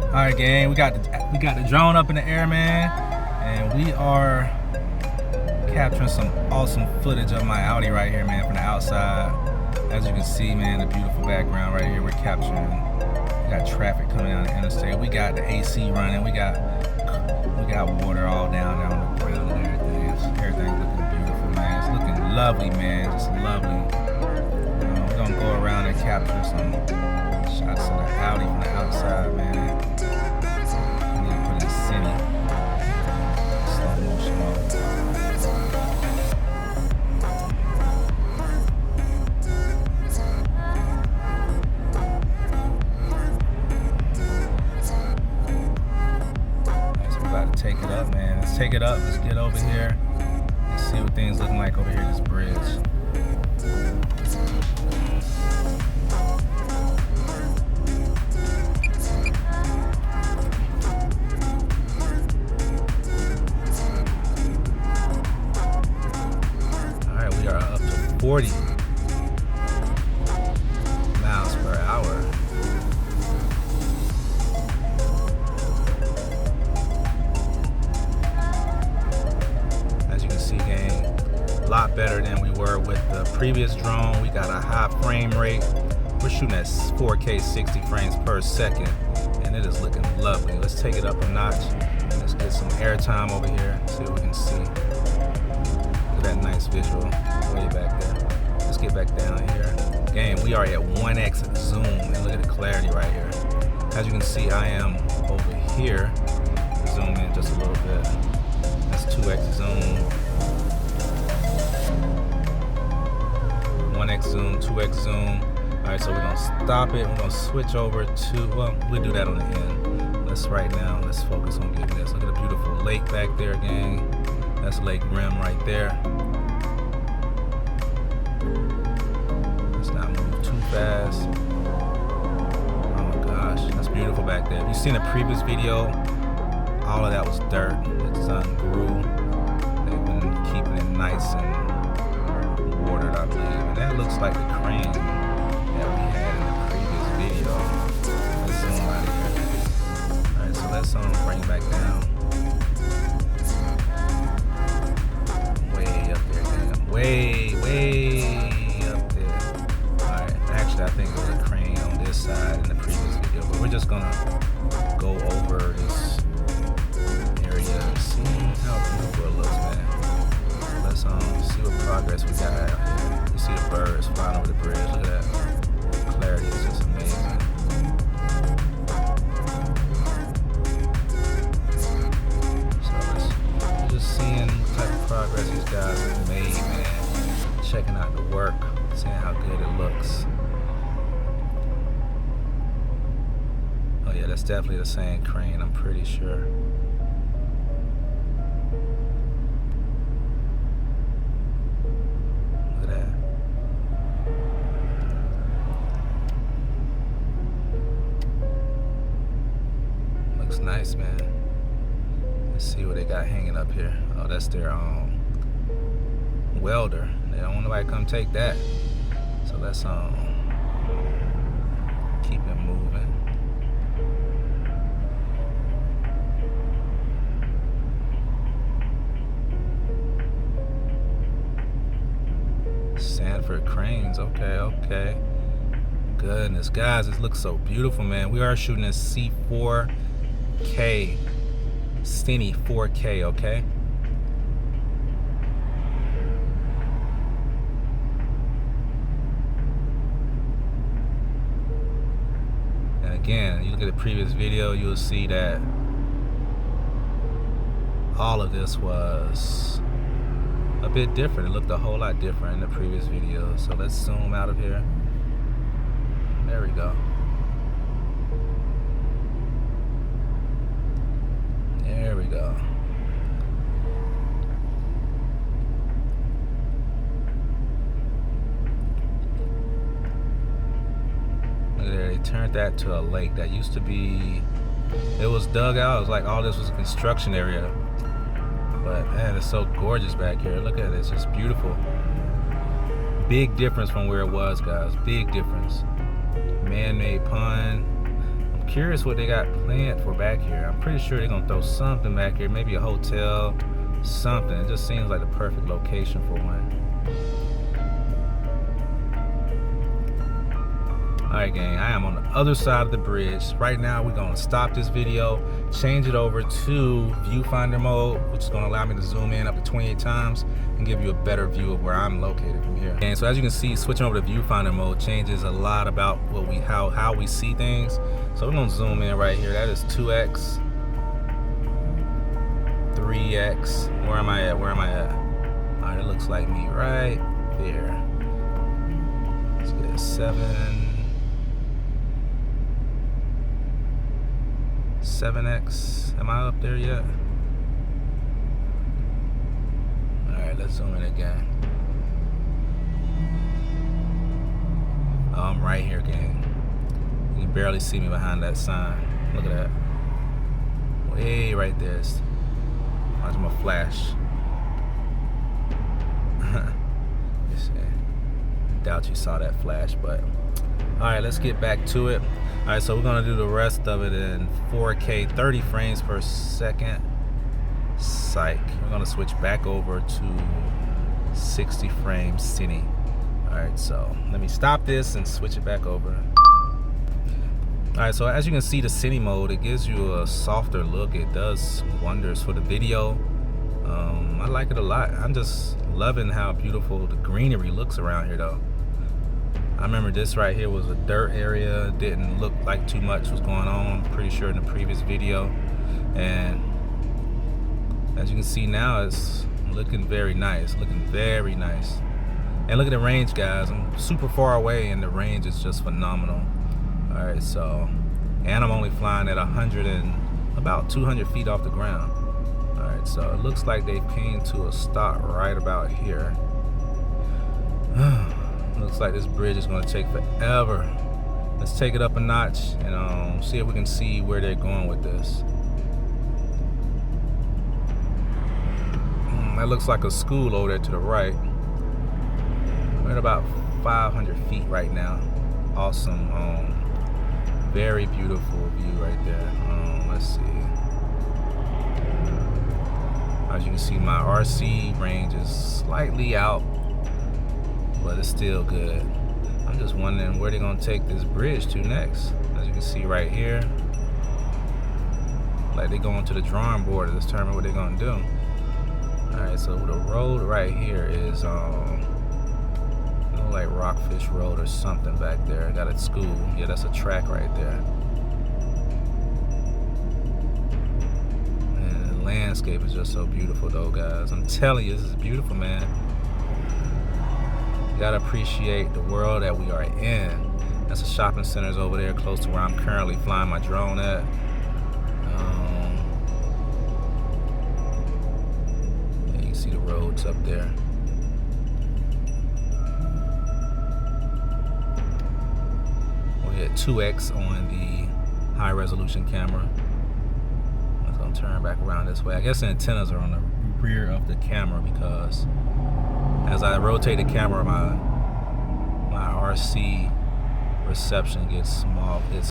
All right, gang, we got the drone up in the air, man, and we are capturing some awesome footage of my Audi right here, man, from the outside. As you can see, man, the beautiful background right here. We're capturing. We got traffic coming down the interstate. We got the AC running. We got water all down there on the ground and everything. Everything's looking beautiful, man. It's looking lovely, man. Just lovely. We're gonna go around and capture some shots of the Audi from the outside, man. We need to put in cine. Slow motion mode. Take it up, man. Let's take it up. Let's get over here and see what things looking like over here at this bridge. All right, we are up to 40 miles per hour. A lot better than we were with the previous drone. We got a high frame rate. We're shooting at 4K 60 frames per second, and it is looking lovely. Let's take it up a notch. Let's get some airtime over here, see what we can see. Look at that nice visual way back there. Let's get back down here. Again, we are at 1x zoom, and look at the clarity right here. As you can see, I am over here. Zoom in just a little bit. That's 2x zoom. 1x zoom, 2x zoom. All right, so we're gonna stop it. We're gonna switch over to, well, we'll do that on the end. Let's focus on getting this. Look at the beautiful lake back there, gang. That's Lake Rim right there. Let's not move too fast. Oh my gosh, that's beautiful back there. If you've seen a previous video, all of that was dirt. The sun grew. They've been keeping it nice and watered, I believe. And that looks like the crane that we had in the previous video. Let's zoom out of here. Alright, so let's bring it back down. Way up there, man. Way up there. Alright, actually I think it was a crane on this side in the previous video, but we're just gonna go over this area and see how beautiful it looks, man. Let's see what progress we got out here. You see the birds flying over the bridge. Look at that. Clarity is just amazing. So we're just seeing what type of progress these guys have made, man. Checking out the work, seeing how good it looks. Oh yeah, that's definitely the same crane, I'm pretty sure. Nice, man. Let's see what they got hanging up here. Oh, that's their welder. They don't want nobody to come take that. So let's keep it moving. Sanford Cranes. Okay. Goodness, guys, it looks so beautiful, man. We are shooting a C4K, Cine 4K, okay? And again, you look at the previous video, you'll see that all of this was a bit different. It looked a whole lot different in the previous video. So let's zoom out of here. There we go. There we go. Look at there, they turned that to a lake. That used to be, it was dug out. It was like all this was a construction area. But man, it's so gorgeous back here. Look at it, it's just beautiful. Big difference from where it was, guys. Big difference. Man-made pond. I'm curious what they got planned for back here. I'm pretty sure they're gonna throw something back here, maybe a hotel, something. It just seems like the perfect location for one. Alright gang, I am on the other side of the bridge. Right now we're gonna stop this video, change it over to viewfinder mode, which is gonna allow me to zoom in up to 28 times and give you a better view of where I'm located from here. And so as you can see, switching over to viewfinder mode changes a lot about what how we see things. So we're gonna zoom in right here. That is 2x, 3x. Where am I at? Where am I at? Alright, it looks like me right there. Let's get 7x. Am I up there yet? Alright, let's zoom in again. Oh, I'm right here, gang. You can barely see me behind that sign. Look at that. Way right there. Watch my flash. Doubt you saw that flash, but alright, let's get back to it. Alright, so we're gonna do the rest of it in 4K 30 frames per second. Psych. We're gonna switch back over to 60 frames cine. Alright, so let me stop this and switch it back over. Alright, so as you can see, the cine mode, it gives you a softer look. It does wonders for the video. I like it a lot. I'm just loving how beautiful the greenery looks around here though. I remember this right here was a dirt area. Didn't look like too much was going on. I'm pretty sure in the previous video. And as you can see now, it's looking very nice. Looking very nice. And look at the range, guys. I'm super far away and the range is just phenomenal. Alright, so, and I'm only flying at 100 and about 200 feet off the ground. Alright, so it looks like they came to a stop right about here. Looks like this bridge is going to take forever. Let's take it up a notch and see if we can see where they're going with this. That looks like a school over there to the right. We're at about 500 feet right now. Awesome. Very beautiful view right there. Let's see. As you can see, my RC range is slightly out, but it's still good. I'm just wondering where they're gonna take this bridge to next. As you can see right here, like they're going to the drawing board to determine what they're gonna do. Alright, so the road right here is like Rockfish Road or something back there. Got a school. Yeah, that's a track right there. And the landscape is just so beautiful though, guys. I'm telling you, this is beautiful, man. You gotta appreciate the world that we are in. That's the shopping centers over there close to where I'm currently flying my drone at. Yeah, you can see the roads up there. We had 2x on the high resolution camera. I'm gonna turn back around this way. I guess the antennas are on the rear of the camera because as I rotate the camera, my RC reception gets small. It's